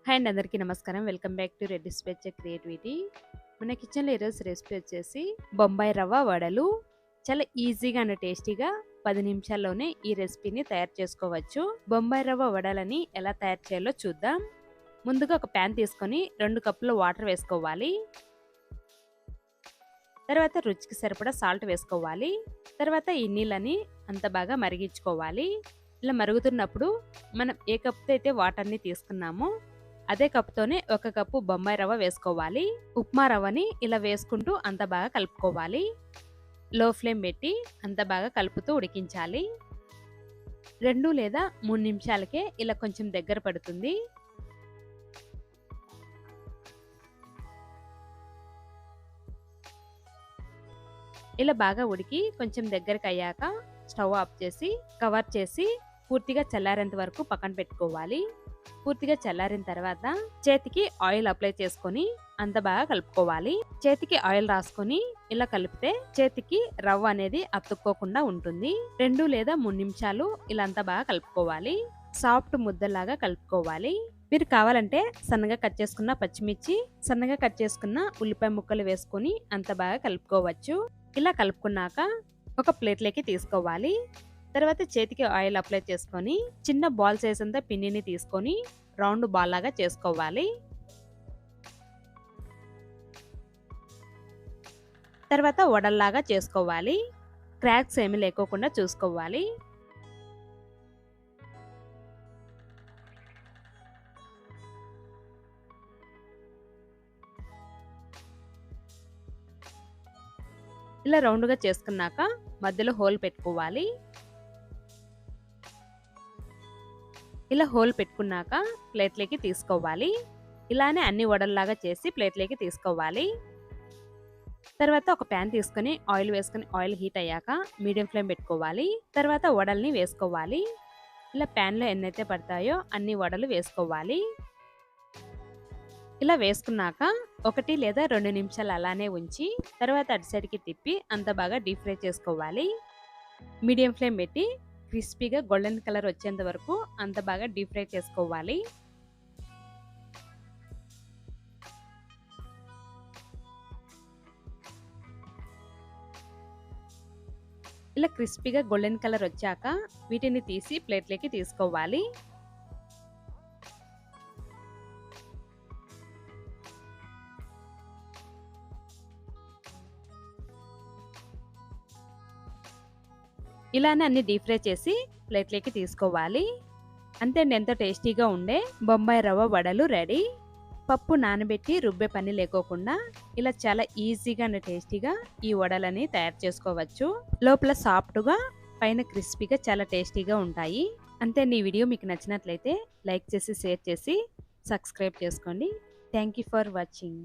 Hi అండి, అందరికీ నమస్కారం. వెల్కమ్ బ్యాక్ టు రెడ్డి స్పెచ్ క్రియేటివిటీ. మన కిచెన్లో ఈరోజు రెసిపీ వచ్చేసి బొంబాయి రవ్వ వడలు. చాలా ఈజీగా అండ్ టేస్టీగా 10 నిమిషాల్లోనే ఈ రెసిపీని తయారు చేసుకోవచ్చు. బొంబాయి రవ్వ వడలని ఎలా తయారు చేయాలో చూద్దాం. ముందుగా ఒక ప్యాన్ తీసుకొని 2 కప్పుల వాటర్ వేసుకోవాలి. తర్వాత రుచికి సరిపడా సాల్ట్ వేసుకోవాలి. తర్వాత ఈ నీళ్ళని అంత బాగా మరిగించుకోవాలి. ఇలా మరుగుతున్నప్పుడు మనం ఏ కప్తో అయితే వాటర్ని తీసుకున్నామో అదే కప్తోనే 1 కప్పు బొంబాయి రవ్వ వేసుకోవాలి. ఉప్మా రవ్వని ఇలా వేసుకుంటూ అంత బాగా కలుపుకోవాలి. లో ఫ్లేమ్ పెట్టి అంత బాగా కలుపుతూ ఉడికించాలి. 2 లేదా 3 నిమిషాలకే ఇలా కొంచెం దగ్గర పడుతుంది. ఇలా బాగా ఉడికి కొంచెం దగ్గరకు అయ్యాక స్టవ్ ఆఫ్ చేసి కవర్ చేసి పూర్తిగా చల్లారేంత వరకు పక్కన పెట్టుకోవాలి. పూర్తిగా చల్లారిన తర్వాత చేతికి ఆయిల్ అప్లై చేసుకొని అంత బాగా కలుపుకోవాలి. చేతికి ఆయిల్ రాసుకొని ఇలా కలిపితే చేతికి రవ్వ అనేది అతుక్కోకుండా ఉంటుంది. 2 లేదా 3 నిమిషాలు ఇలా అంతా బాగా కలుపుకోవాలి. సాఫ్ట్ ముద్దలాగా కలుపుకోవాలి. మీరు కావాలంటే సన్నగా కట్ చేసుకున్న పచ్చిమిర్చి, సన్నగా కట్ చేసుకున్న ఉల్లిపాయ ముక్కలు వేసుకొని అంత బాగా కలుపుకోవచ్చు. ఇలా కలుపుకున్నాక ఒక ప్లేట్లోకి తీసుకోవాలి. తర్వాత చేతికి ఆయిల్ అప్లై చేసుకొని చిన్న బాల్ సైజ్ అంతా పిండిని తీసుకొని రౌండ్ బాల్ లాగా చేసుకోవాలి. తర్వాత వడల్లాగా చేసుకోవాలి. క్రాక్స్ ఏమీ లేకోకుండా చూసుకోవాలి. ఇలా రౌండ్గా చేసుకున్నాక మధ్యలో హోల్ పెట్టుకోవాలి. ఇలా హోల్ పెట్టుకున్నాక ప్లేట్లోకి తీసుకోవాలి. ఇలానే అన్ని వడల్లాగా చేసి ప్లేట్లోకి తీసుకోవాలి. తర్వాత ఒక ప్యాన్ తీసుకొని ఆయిల్ వేసుకొని ఆయిల్ హీట్ అయ్యాక మీడియం ఫ్లేమ్ పెట్టుకోవాలి. తర్వాత వడల్ని వేసుకోవాలి. ఇలా ప్యాన్లో ఎన్నైతే పడతాయో అన్ని వడలు వేసుకోవాలి. ఇలా వేసుకున్నాక 1 లేదా 2 నిమిషాలు అలానే ఉంచి తర్వాత అటు సైడ్కి తిప్పి అంత బాగా డీప్ ఫ్రై చేసుకోవాలి. మీడియం ఫ్లేమ్ పెట్టి క్రిస్పీగా గోల్డెన్ కలర్ వచ్చేంత వరకు అంత బాగా డీప్ ఫ్రై చేసుకోవాలి. ఇలా క్రిస్పీగా గోల్డెన్ కలర్ వచ్చాక వీటిని తీసి ప్లేట్లోకి తీసుకోవాలి. ఇలానే అన్ని డీప్ ఫ్రై చేసి ప్లేట్లోకి తీసుకోవాలి. అంతే అండి, ఎంతో టేస్టీగా ఉండే బొంబాయి రవ్వ వడలు రెడీ. పప్పు నానబెట్టి రుబ్బే పని లేకోకుండా ఇలా చాలా ఈజీగా అండ్ టేస్టీగా ఈ వడలని తయారు చేసుకోవచ్చు. లోపల సాఫ్ట్గా పైన క్రిస్పీగా చాలా టేస్టీగా ఉంటాయి. అంతే అండి, ఈ వీడియో మీకు నచ్చినట్లయితే లైక్ చేసి షేర్ చేసి సబ్స్క్రైబ్ చేసుకోండి. Thank you for watching.